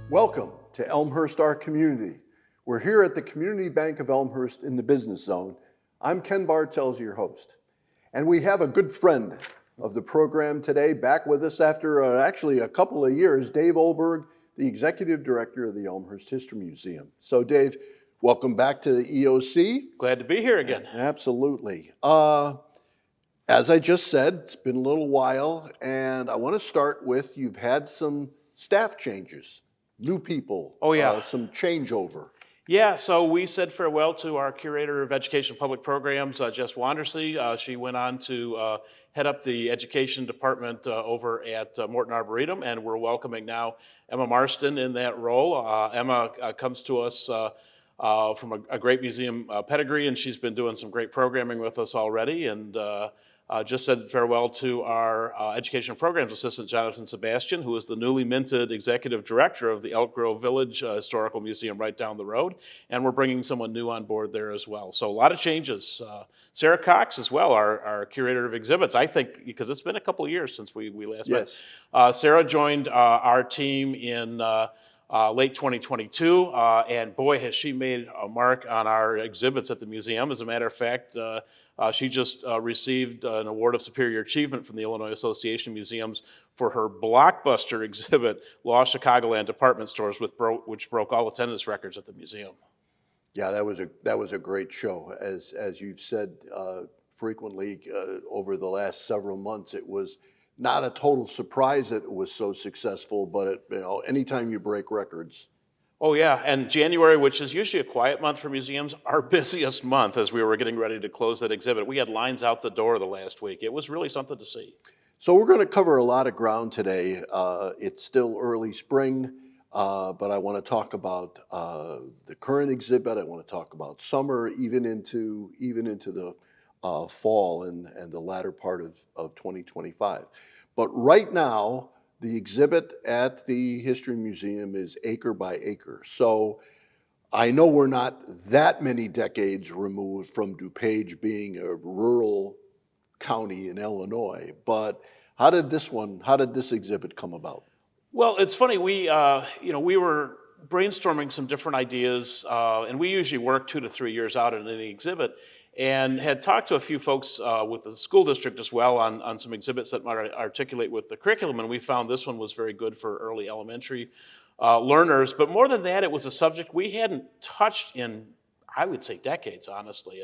Welcome to Elmhurst, our community. We're here at the Community Bank of Elmhurst in the Business Zone. I'm Ken Bartels, your host. And we have a good friend of the program today back with us after actually a couple of years, Dave Oberg, the Executive Director of the Elmhurst History Museum. So Dave, welcome back to the EOC. Glad to be here again. Absolutely. As I just said, it's been a little while, and I want to start with you've had some staff changes, new people. Oh, yeah. Some changeover. Yeah, so we said farewell to our Curator of Education and Public Programs, Jess Wandersee. She went on to head up the Education Department over at Morton Arboretum, and we're welcoming now Emma Marston in that role. Emma comes to us from a great museum pedigree, and she's been doing some great programming with us already, and just said farewell to our Education and Programs Assistant, Jonathan Sebastian, who is the newly minted Executive Director of the Elk Grove Village Historical Museum right down the road, and we're bringing someone new on board there as well. So a lot of changes. Sarah Cox as well, our Curator of Exhibits, I think, because it's been a couple of years since we last met. Sarah joined our team in late 2022, and boy, has she made a mark on our exhibits at the museum. As a matter of fact, she just received an Award of Superior Achievement from the Illinois Association of Museums for her blockbuster exhibit, Lost Chicagoland Department Stores, which broke all attendance records at the museum. Yeah, that was a great show. As you've said frequently over the last several months, it was not a total surprise that it was so successful, but anytime you break records. Oh yeah, and January, which is usually a quiet month for museums, our busiest month as we were getting ready to close that exhibit. We had lines out the door the last week. It was really something to see. So we're going to cover a lot of ground today. It's still early spring, but I want to talk about the current exhibit. I want to talk about summer, even into the fall and the latter part of 2025. But right now, the exhibit at the History Museum is acre by acre. So I know we're not that many decades removed from DuPage being a rural county in Illinois, but how did this exhibit come about? Well, it's funny, we were brainstorming some different ideas, and we usually work 2 to 3 years out in any exhibit, and had talked to a few folks with the school district as well on some exhibits that might articulate with the curriculum, and we found this one was very good for early elementary learners. But more than that, it was a subject we hadn't touched in, I would say, decades, honestly,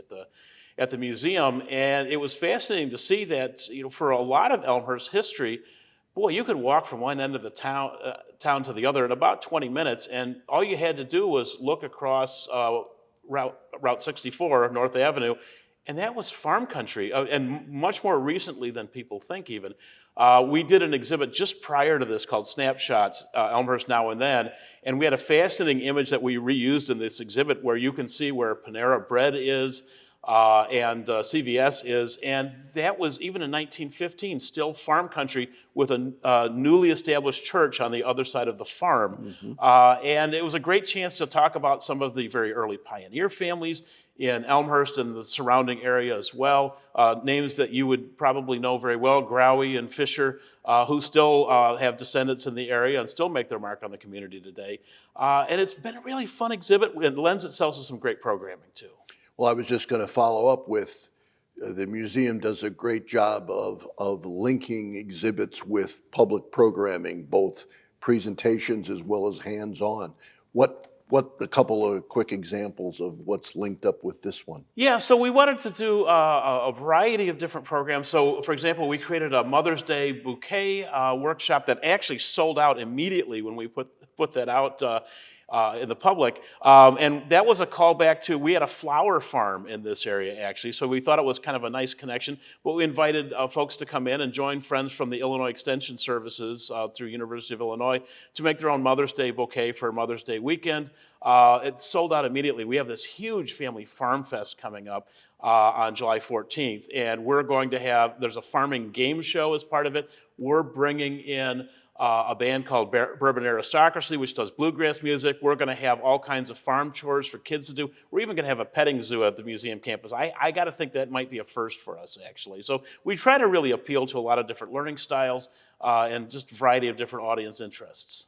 at the museum. And it was fascinating to see that, for a lot of Elmhurst history, boy, you could walk from one end of the town to the other in about 20 minutes, and all you had to do was look across Route 64, North Avenue, and that was farm country, and much more recently than people think even. We did an exhibit just prior to this called Snapshots, Elmhurst Now and Then, and we had a fascinating image that we reused in this exhibit where you can see where Panera Bread is, and CVS is, and that was, even in 1915, still farm country with a newly established church on the other side of the farm. Mm-hmm. And it was a great chance to talk about some of the very early pioneer families in Elmhurst and the surrounding area as well. Names that you would probably know very well, Growy and Fisher, who still have descendants in the area and still make their mark on the community today. And it's been a really fun exhibit. It lends itself to some great programming too. Well, I was just going to follow up with the museum does a great job of linking exhibits with public programming, both presentations as well as hands-on. What a couple of quick examples of what's linked up with this one? Yeah, so we wanted to do a variety of different programs. So, for example, we created a Mother's Day bouquet workshop that actually sold out immediately when we put that out in the public. And that was a callback to, we had a flower farm in this area actually, so we thought it was kind of a nice connection. But we invited folks to come in and join friends from the Illinois Extension Services through University of Illinois to make their own Mother's Day bouquet for Mother's Day weekend. It sold out immediately. We have this huge family farm fest coming up on July 14th, and we're going to have, there's a farming game show as part of it. We're bringing in a band called Bourbon Aristocracy, which does bluegrass music. We're going to have all kinds of farm chores for kids to do. We're even going to have a petting zoo at the museum campus. I got to think that might be a first for us, actually. So we try to really appeal to a lot of different learning styles and just a variety of different audience interests.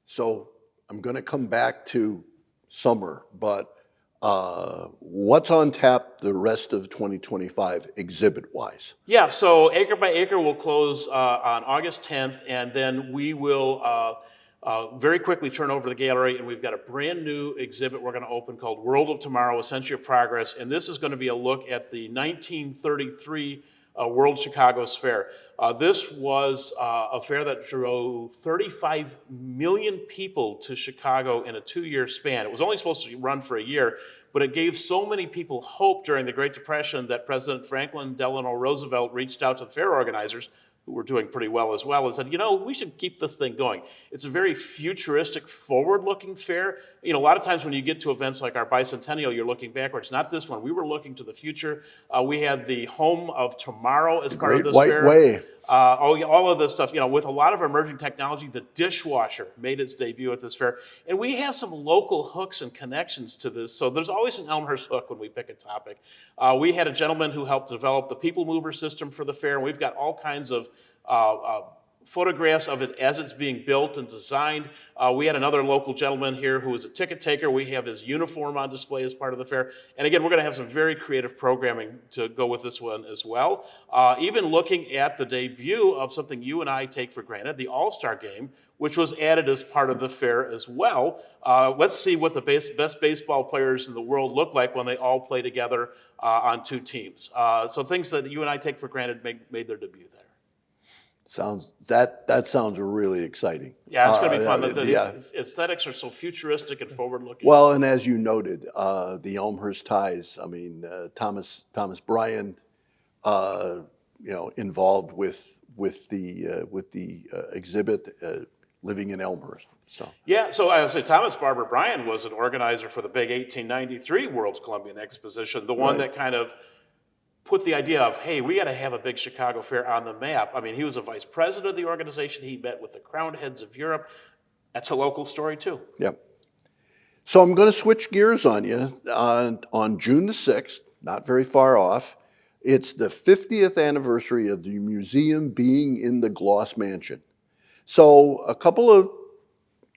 So I'm going to come back to summer, but what's on tap the rest of 2025 exhibit-wise? Yeah, so Acre by Acre will close on August 10th, and then we will very quickly turn over the gallery, and we've got a brand new exhibit we're going to open called World of Tomorrow, A Century of Progress, and this is going to be a look at the 1933 World Chicago's Fair. This was a fair that drew 35 million people to Chicago in a 2-year span. It was only supposed to run for a year, but it gave so many people hope during the Great Depression that President Franklin Delano Roosevelt reached out to the fair organizers, who were doing pretty well as well, and said, we should keep this thing going. It's a very futuristic, forward-looking fair. A lot of times when you get to events like our bicentennial, you're looking backwards. Not this one. We were looking to the future. We had the Home of Tomorrow as part of this Great fair. White Way. All of this stuff, with a lot of emerging technology. The dishwasher made its debut at this fair. And we have some local hooks and connections to this. So there's always an Elmhurst hook when we pick a topic. We had a gentleman who helped develop the People Mover system for the fair. And we've got all kinds of photographs of it as it's being built and designed. We had another local gentleman here who was a ticket taker. We have his uniform on display as part of the fair. And again, we're going to have some very creative programming to go with this one as well. Even looking at the debut of something you and I take for granted, the All-Star Game, which was added as part of the fair as well. Let's see what the best baseball players in the world look like when they all play together on 2 teams. So things that you and I take for granted made their debut there. That sounds really exciting. Yeah, it's going to be fun. Yeah. The aesthetics are so futuristic and forward-looking. Well, and as you noted, the Elmhurst ties. I mean, Thomas Bryant, involved with the exhibit, living in Elmhurst. So Yeah, so I would say Thomas Barber Bryan was an organizer for the big 1893 World's Columbian Exposition, the one that kind of put the idea of, hey, we got to have a big Chicago Fair on the map. I mean, he was a vice president of the organization. He met with the crown heads of Europe. That's a local story, too. Yep. So I'm going to switch gears on you. On June the 6th, not very far off, it's the 50th anniversary of the museum being in the Gloss Mansion. So a couple of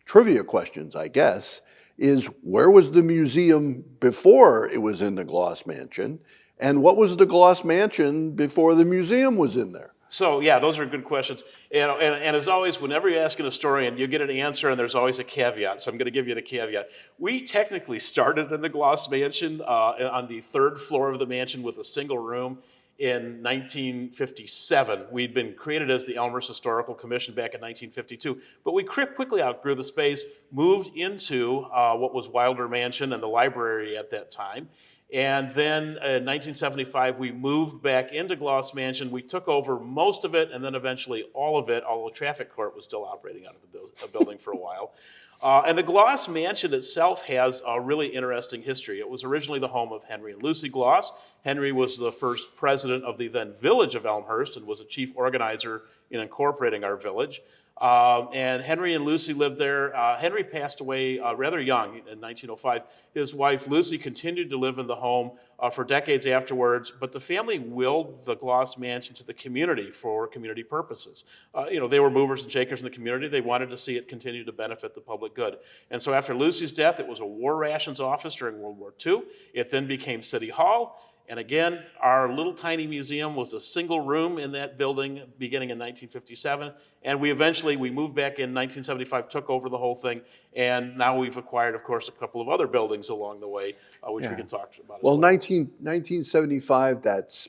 trivia questions, I guess, is where was the museum before it was in the Gloss Mansion? And what was the Gloss Mansion before the museum was in there? So, yeah, those are good questions. And as always, whenever you ask an historian, you get an answer, and there's always a caveat. So I'm going to give you the caveat. We technically started in the Gloss Mansion on the 3rd floor of the mansion with a single room in 1957. We'd been created as the Elmhurst Historical Commission back in 1952. But we quickly outgrew the space, moved into what was Wilder Mansion and the library at that time. And then in 1975, we moved back into Gloss Mansion. We took over most of it, and then eventually all of it, although traffic court was still operating out of the building for a while. And the Gloss Mansion itself has a really interesting history. It was originally the home of Henry and Lucy Gloss. Henry was the first president of the then village of Elmhurst and was a chief organizer in incorporating our village. And Henry and Lucy lived there. Henry passed away rather young in 1905. His wife, Lucy, continued to live in the home for decades afterwards, but the family willed the Gloss Mansion to the community for community purposes. They were movers and shakers in the community. They wanted to see it continue to benefit the public good. And so after Lucy's death, it was a war rations office during World War II. It then became City Hall. And again, our little tiny museum was a single room in that building beginning in 1957. And we moved back in 1975, took over the whole thing. And now we've acquired, of course, a couple of other buildings along the way, which we can talk about as well. 1975, that's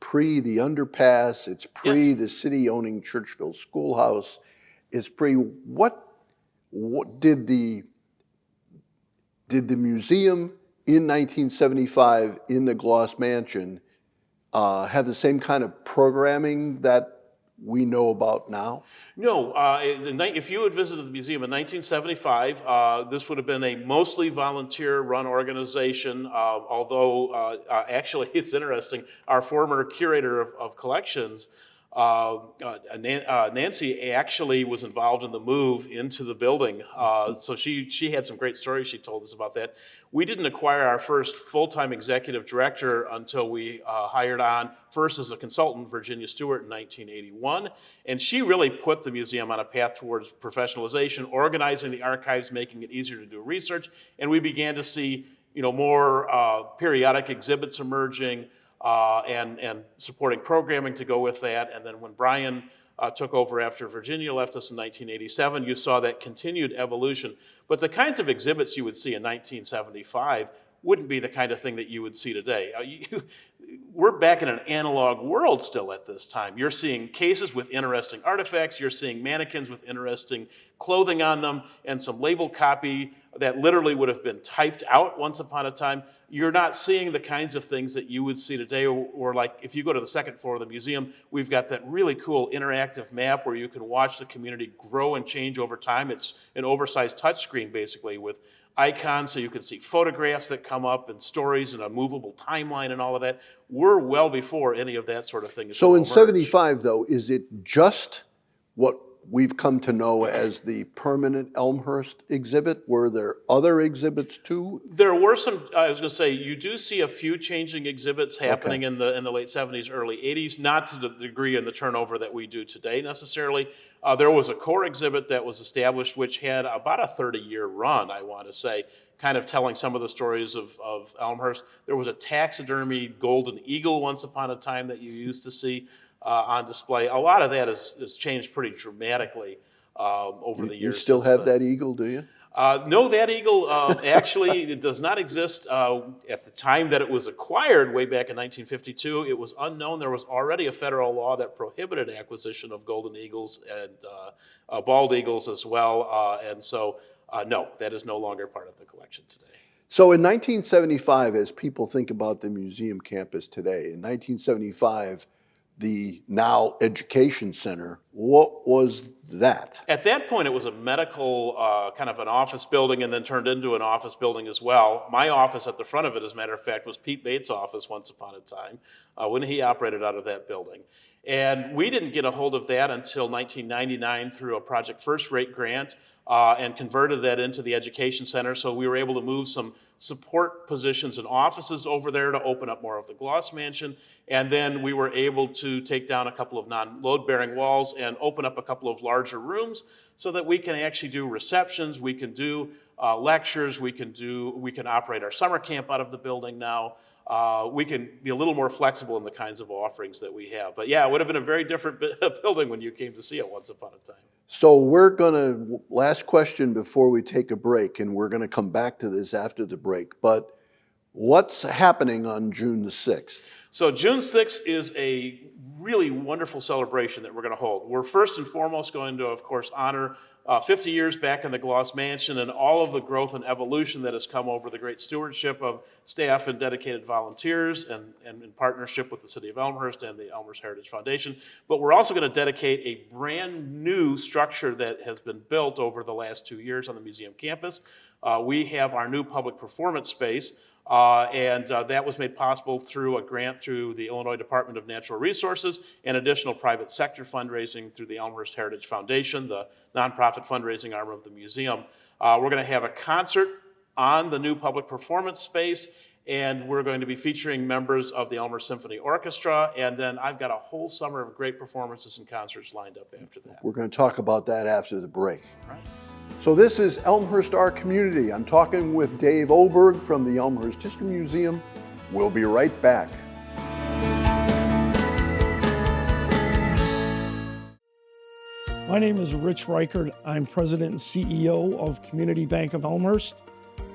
pre the underpass. It's pre the city owning Churchville Schoolhouse. It's pre, what did the museum in 1975 in the Gloss Mansion have the same kind of programming that we know about now? No. If you had visited the museum in 1975, this would have been a mostly volunteer-run organization, although actually it's interesting, our former curator of collections Nancy actually was involved in the move into the building, so she had some great stories she told us about that. We didn't acquire our first full-time executive director until we hired on first as a consultant Virginia Stewart in 1981, and she really put the museum on a path towards professionalization, organizing the archives, making it easier to do research, and we began to see more periodic exhibits emerging, and supporting programming to go with that. And then when Brian took over after Virginia left us in 1987, you saw that continued evolution. But the kinds of exhibits you would see in 1975 wouldn't be the kind of thing that you would see today. We're back in an analog world still at this time. You're seeing cases with interesting artifacts, you're seeing mannequins with interesting clothing on them, and some label copy that literally would have been typed out once upon a time. You're not seeing the kinds of things that you would see today, or like if you go to the second floor of the museum, we've got that really cool interactive map where you can watch the community grow and change over time. It's an oversized touchscreen basically with icons so you can see photographs that come up and stories and a movable timeline and all of that. We're well before any of that sort of thing. So in 75 though, is it just what we've come to know as the permanent Elmhurst exhibit? Were there other exhibits too? There were some. I was going to say, you do see a few changing exhibits happening in the late 70s, early 80s, not to the degree and the turnover that we do today necessarily. There was a core exhibit that was established, which had about a 30-year run, I want to say, kind of telling some of the stories of Elmhurst. There was a taxidermy golden eagle once upon a time that you used to see on display. A lot of that has changed pretty dramatically over the years. You still have that eagle, do you? No, that eagle actually it does not exist. At the time that it was acquired, way back in 1952, it was unknown. There was already a federal law that prohibited acquisition of golden eagles and bald eagles as well. And so, no, that is no longer part of the collection today. So in 1975, as people think about the museum campus today, in 1975, the now Education Center, what was that? At that point, it was a medical, kind of an office building and then turned into an office building as well. My office at the front of it, as a matter of fact, was Pete Bates' office once upon a time when he operated out of that building. And we didn't get a hold of that until 1999 through a Project First Rate grant and converted that into the Education Center. So we were able to move some support positions and offices over there to open up more of the Gloss Mansion. And then we were able to take down a couple of non-load-bearing walls and open up a couple of larger rooms so that we can actually do receptions, we can do lectures, we can operate our summer camp out of the building now. We can be a little more flexible in the kinds of offerings that we have. But yeah, it would have been a very different building when you came to see it once upon a time. So we're gonna, last question before we take a break, and we're gonna come back to this after the break, but what's happening on June the 6th? So June 6th is a really wonderful celebration that we're going to hold. We're first and foremost going to, of course, honor 50 years back in the Gloss Mansion and all of the growth and evolution that has come over the great stewardship of staff and dedicated volunteers and in partnership with the City of Elmhurst and the Elmhurst Heritage Foundation. But we're also going to dedicate a brand new structure that has been built over the last 2 years on the museum campus. We have our new public performance space. And that was made possible through a grant through the Illinois Department of Natural Resources and additional private sector fundraising through the Elmhurst Heritage Foundation, the nonprofit fundraising arm of the museum. We're going to have a concert on the new public performance space, and we're going to be featuring members of the Elmhurst Symphony Orchestra, and then I've got a whole summer of great performances and concerts lined up after that. We're going to talk about that after the break. Right. So this is Elmhurst, Our Community. I'm talking with Dave Oberg from the Elmhurst History Museum. We'll be right back. My name is Rich Reichert. I'm President and CEO of Community Bank of Elmhurst.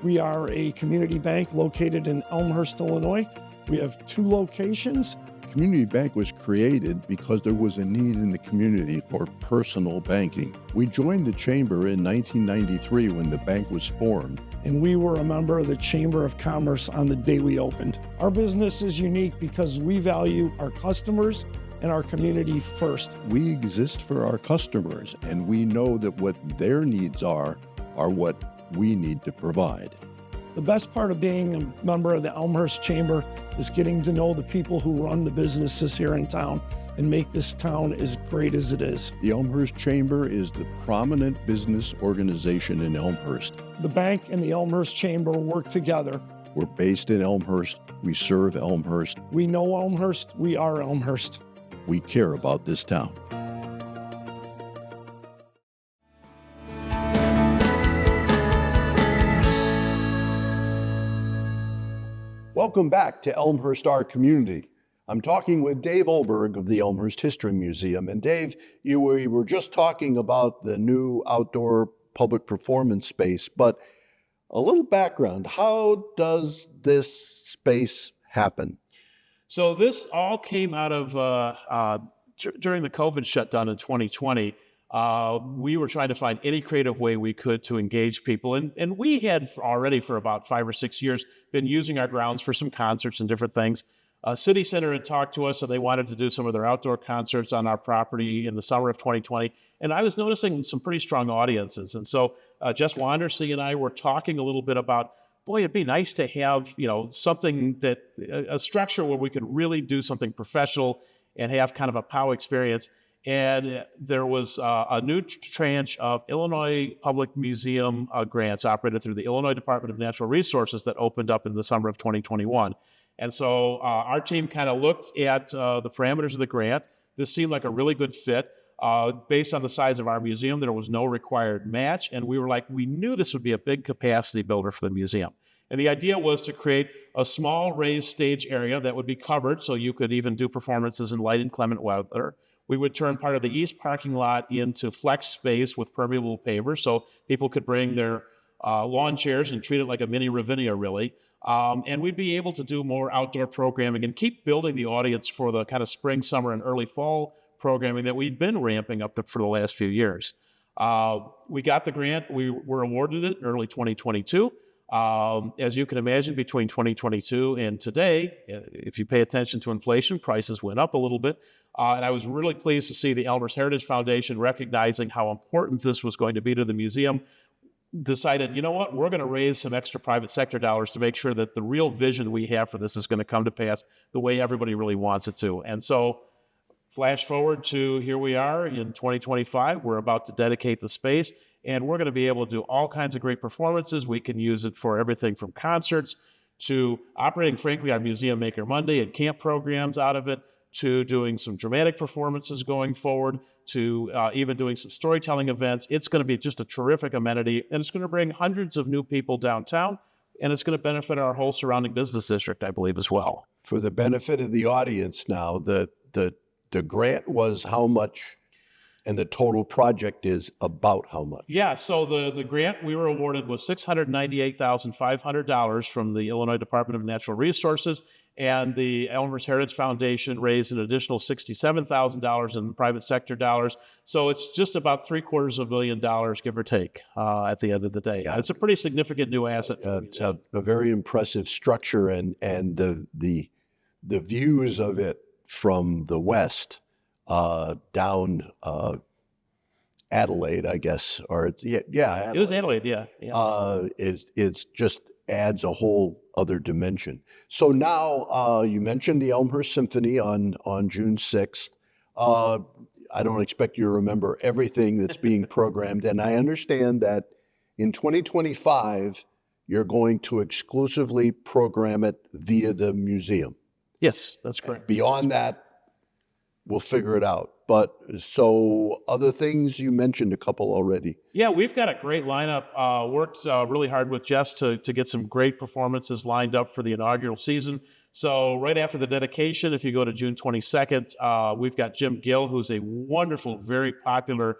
We are a community bank located in Elmhurst, Illinois. We have 2 locations. Community Bank was created because there was a need in the community for personal banking. We joined the Chamber in 1993 when the bank was formed. And we were a member of the Chamber of Commerce on the day we opened. Our business is unique because we value our customers and our community first. We exist for our customers, and we know that what their needs are what we need to provide. The best part of being a member of the Elmhurst Chamber is getting to know the people who run the businesses here in town and make this town as great as it is. The Elmhurst Chamber is the prominent business organization in Elmhurst. The bank and the Elmhurst Chamber work together. We're based in Elmhurst. We serve Elmhurst. We know Elmhurst. We are Elmhurst. We care about this town. Welcome back to Elmhurst Our Community. I'm talking with Dave Oberg of the Elmhurst History Museum. And Dave, we were just talking about the new outdoor public performance space, but a little background. How does this space happen? So this all came out of during the COVID shutdown in 2020. We were trying to find any creative way we could to engage people. And we had already for about 5 or 6 years been using our grounds for some concerts and different things. City Center had talked to us, and they wanted to do some of their outdoor concerts on our property in the summer of 2020. And I was noticing some pretty strong audiences. And so Jess Wandersee and I were talking a little bit about, boy, it'd be nice to have, something that, a structure where we could really do something professional and have kind of a POW experience. And there was a new tranche of Illinois Public Museum grants operated through the Illinois Department of Natural Resources that opened up in the summer of 2021. And so our team kind of looked at the parameters of the grant. This seemed like a really good fit. Based on the size of our museum, there was no required match. And we were like, we knew this would be a big capacity builder for the museum. And the idea was to create a small raised stage area that would be covered so you could even do performances in light and clement weather. We would turn part of the east parking lot into flex space with permeable pavers so people could bring their lawn chairs and treat it like a mini Ravinia, really. And we'd be able to do more outdoor programming and keep building the audience for the kind of spring, summer, and early fall programming that we've been ramping up for the last few years. We got the grant. We were awarded it in early 2022. As you can imagine, between 2022 and today, if you pay attention to inflation, prices went up a little bit. And I was really pleased to see the Elmhurst Heritage Foundation recognizing how important this was going to be to the museum, decided, you know what, we're going to raise some extra private sector dollars to make sure that the real vision we have for this is going to come to pass the way everybody really wants it to. And so flash forward to here we are in 2025. We're about to dedicate the space, and we're going to be able to do all kinds of great performances. We can use it for everything from concerts to operating, frankly, our Museum Maker Monday and camp programs out of it, to doing some dramatic performances going forward, to even doing some storytelling events. It's going to be just a terrific amenity, and it's going to bring hundreds of new people downtown, and it's going to benefit our whole surrounding business district, I believe, as well. For the benefit of the audience now, the grant was how much, and the total project is about how much? Yeah, so the grant we were awarded was $698,500 from the Illinois Department of Natural Resources, and the Elmhurst Heritage Foundation raised an additional $67,000 in private sector dollars. So it's just about $750,000, give or take, at the end of the day. Yeah. It's a pretty significant new asset. It's a very impressive structure, and the views of it from the west down Adelaide, I guess, or Adelaide. It is Adelaide, yeah. It's just adds a whole other dimension. So now you mentioned the Elmhurst Symphony on June 6th. I don't expect you to remember everything that's being programmed, and I understand that in 2025 you're going to exclusively program it via the museum. Yes, that's correct. Beyond that, we'll figure it out. But so other things, you mentioned a couple already. Yeah, we've got a great lineup. Worked really hard with Jess to get some great performances lined up for the inaugural season. So right after the dedication, if you go to June 22nd, we've got Jim Gill, who's a wonderful, very popular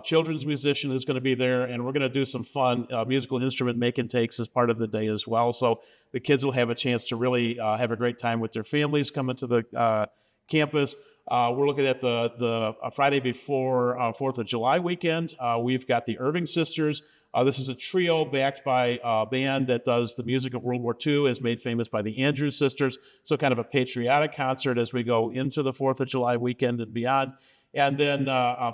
children's musician who's going to be there, and we're going to do some fun musical instrument making takes as part of the day as well. So the kids will have a chance to really have a great time with their families coming to the campus. We're looking at the Friday before 4th of July weekend. We've got the Irving Sisters. This is a trio backed by a band that does the music of World War II, as made famous by the Andrews Sisters. So kind of a patriotic concert as we go into the 4th of July weekend and beyond. And then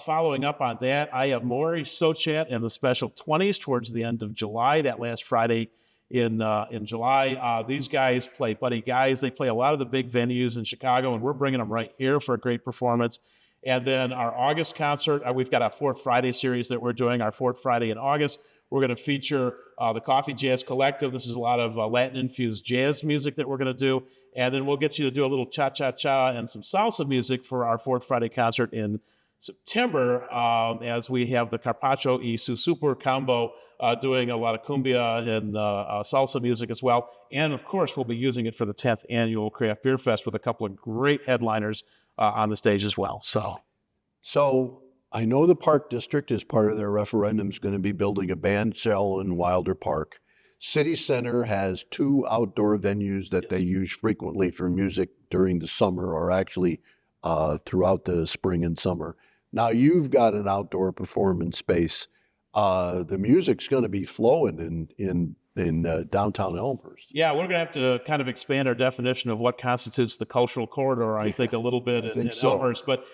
following up on that, I have Maury Sochat and the Special 20s towards the end of July, that last Friday in July. These guys play Buddy Guys. They play a lot of the big venues in Chicago, and we're bringing them right here for a great performance. And then our August concert, we've got our Fourth Friday series that we're doing, our fourth Friday in August. We're going to feature the Coffee Jazz Collective. This is a lot of Latin-infused jazz music that we're going to do. And then we'll get you to do a little cha-cha-cha and some salsa music for our Fourth Friday concert in September, as we have the Carpaccio y su Super combo doing a lot of cumbia and salsa music as well. And of course, we'll be using it for the 10th annual Craft Beer Fest with a couple of great headliners on the stage as well. So I know the Park District, as part of their referendum, is going to be building a band shell in Wilder Park. City Center has 2 outdoor venues that they use frequently for music during the summer, or actually throughout the spring and summer. Now you've got an outdoor performance space. The music's going to be flowing in downtown Elmhurst. Yeah, we're going to have to kind of expand our definition of what constitutes the cultural corridor, I think, a little bit in Elmhurst. But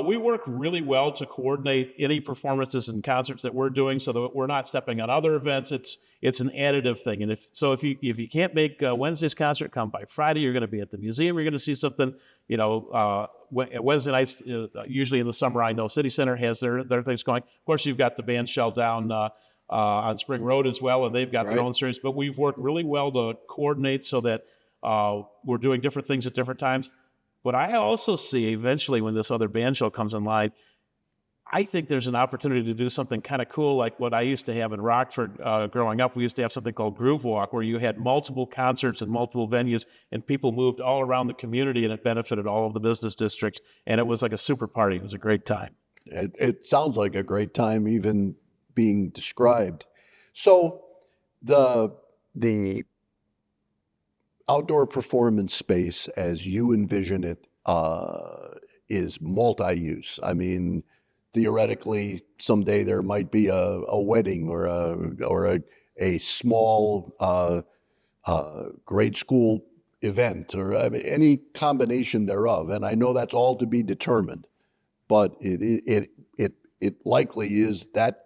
we work really well to coordinate any performances and concerts that we're doing so that we're not stepping on other events. It's an additive thing. And if you can't make Wednesday's concert, come by Friday. You're going to be at the museum. You're going to see something. Wednesday nights, usually in the summer, I know City Center has their things going. Of course, you've got the band shell down on Spring Road as well, and they've got their own series. But we've worked really well to coordinate so that we're doing different things at different times. But I also see eventually when this other band shell comes online, I think there's an opportunity to do something kind of cool like what I used to have in Rockford growing up. We used to have something called Groove Walk, where you had multiple concerts and multiple venues, and people moved all around the community, and it benefited all of the business districts. And it was like a super party. It was a great time. It sounds like a great time, even being described. So the outdoor performance space, as you envision it, is multi-use. I mean, theoretically, someday there might be a wedding or a small grade school event, or I mean, any combination thereof. And I know that's all to be determined, but it likely is that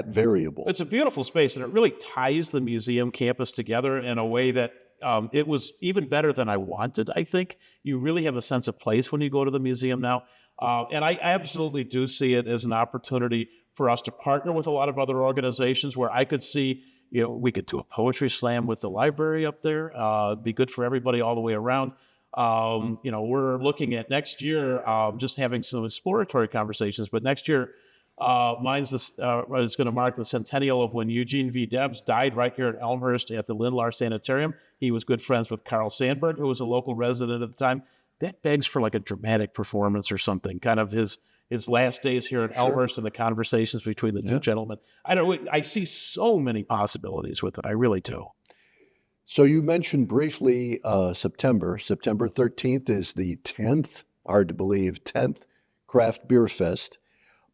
variable. It's a beautiful space, and it really ties the museum campus together in a way that it was even better than I wanted, I think. You really have a sense of place when you go to the museum now. And I absolutely do see it as an opportunity for us to partner with a lot of other organizations where I could see, we could do a poetry slam with the library up there. It'd be good for everybody all the way around. We're looking at next year, just having some exploratory conversations, but next year, is going to mark the centennial of when Eugene V. Debs died right here at Elmhurst at the Lindlar Sanitarium. He was good friends with Carl Sandburg, who was a local resident at the time. That begs for like a dramatic performance or something, kind of his last days here at Elmhurst and the conversations between the two gentlemen. I see so many possibilities with it. I really do. So you mentioned briefly September 13th is the 10th, hard to believe, 10th Craft Beer Fest.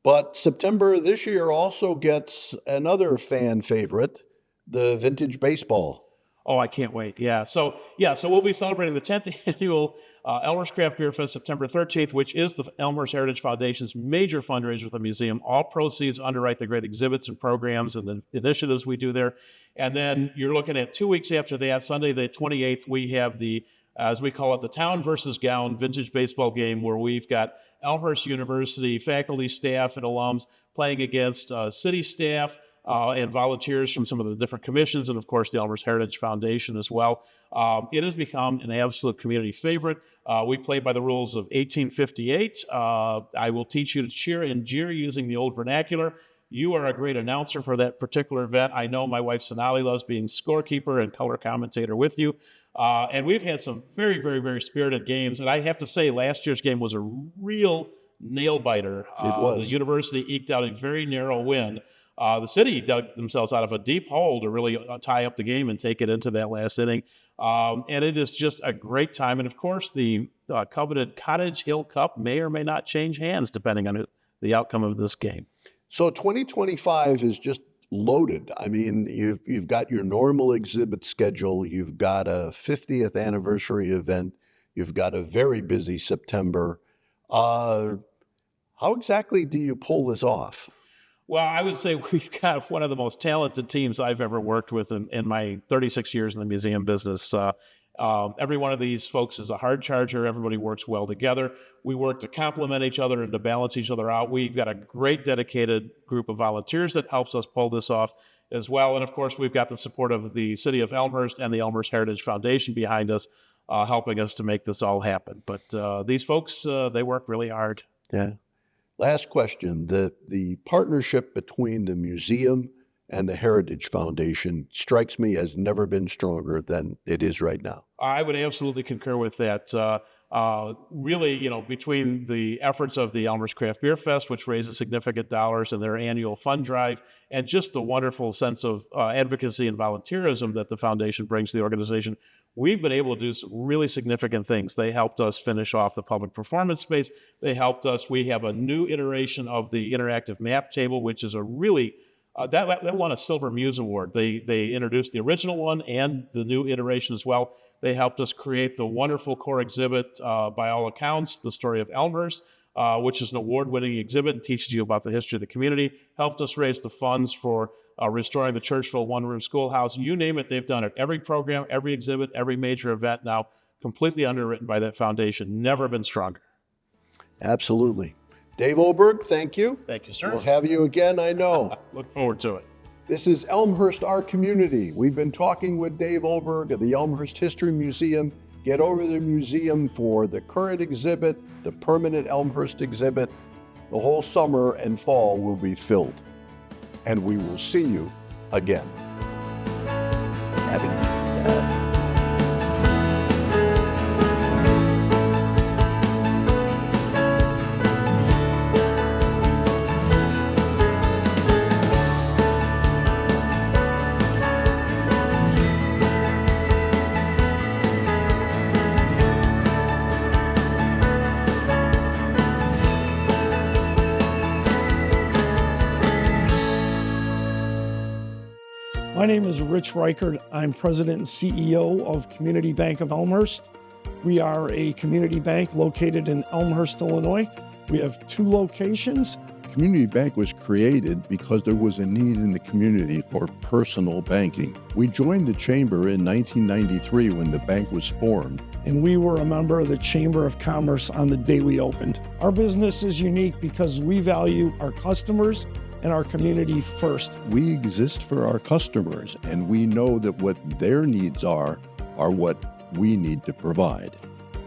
But September this year also gets another fan favorite, the vintage baseball. Oh, I can't wait. Yeah. So we'll be celebrating the 10th annual Elmhurst Craft Beer Fest, September 13th, which is the Elmhurst Heritage Foundation's major fundraiser with the museum. All proceeds underwrite the great exhibits and programs and the initiatives we do there. And then you're looking at 2 weeks after that, Sunday the 28th, we have the, as we call it, the Town versus Gown vintage baseball game, where we've got Elmhurst University faculty, staff, and alums playing against city staff, and volunteers from some of the different commissions, and of course the Elmhurst Heritage Foundation as well. It has become an absolute community favorite. We play by the rules of 1858. I will teach you to cheer and jeer using the old vernacular. You are a great announcer for that particular event. I know my wife Sonali loves being scorekeeper and color commentator with you. And we've had some very, very, very spirited games. And I have to say, last year's game was a real nail-biter. It was. The university eked out a very narrow win. The city dug themselves out of a deep hole to really tie up the game and take it into that last inning. And it is just a great time. And, of course, the coveted Cottage Hill Cup may or may not change hands depending on the outcome of this game. So 2025 is just loaded. I mean, you've got your normal exhibit schedule. You've got a 50th anniversary event. You've got a very busy September. How exactly do you pull this off? Well, I would say we've got one of the most talented teams I've ever worked with in my 36 years in the museum business. Every one of these folks is a hard charger. Everybody works well together. We work to complement each other and to balance each other out. We've got a great dedicated group of volunteers that helps us pull this off as well. And of course, we've got the support of the city of Elmhurst and the Elmhurst Heritage Foundation behind us, helping us to make this all happen. But these folks, they work really hard. Yeah. Last question. The partnership between the museum and the Heritage Foundation strikes me as never been stronger than it is right now. I would absolutely concur with that. Really, between the efforts of the Elmhurst Craft Beer Fest, which raises significant dollars, and their annual fund drive, and just the wonderful sense of advocacy and volunteerism that the foundation brings to the organization, we've been able to do some really significant things. They helped us finish off the public performance space. They helped us. We have a new iteration of the interactive map table, which is a really that won a Silver Muse Award. They introduced the original one and the new iteration as well. They helped us create the wonderful core exhibit, by all accounts, the story of Elmhurst, which is an award-winning exhibit and teaches you about the history of the community. Helped us raise the funds for restoring the Churchville one-room schoolhouse. You name it, they've done it. Every program, every exhibit, every major event now completely underwritten by that foundation. Never been stronger. Absolutely. Dave Oberg, thank you. Thank you, sir. We'll have you again, I know. Look forward to it. This is Elmhurst, our community. We've been talking with Dave Oberg of the Elmhurst History Museum. Get over to the museum for the current exhibit, the permanent Elmhurst exhibit. The whole summer and fall will be filled. And we will see you again. Happy New Year. My name is Rich Reichert. I'm President and CEO of Community Bank of Elmhurst. We are a community bank located in Elmhurst, Illinois. We have 2 locations. Community Bank was created because there was a need in the community for personal banking. We joined the Chamber in 1993 when the bank was formed. And we were a member of the Chamber of Commerce on the day we opened. Our business is unique because we value our customers and our community first. We exist for our customers, and we know that what their needs are what we need to provide.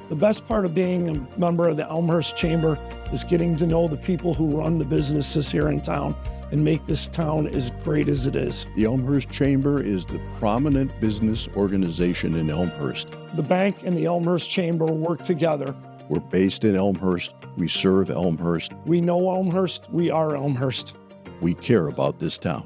The best part of being a member of the Elmhurst Chamber is getting to know the people who run the businesses here in town and make this town as great as it is. The Elmhurst Chamber is the prominent business organization in Elmhurst. The bank and the Elmhurst Chamber work together. We're based in Elmhurst. We serve Elmhurst. We know Elmhurst. We are Elmhurst. We care about this town.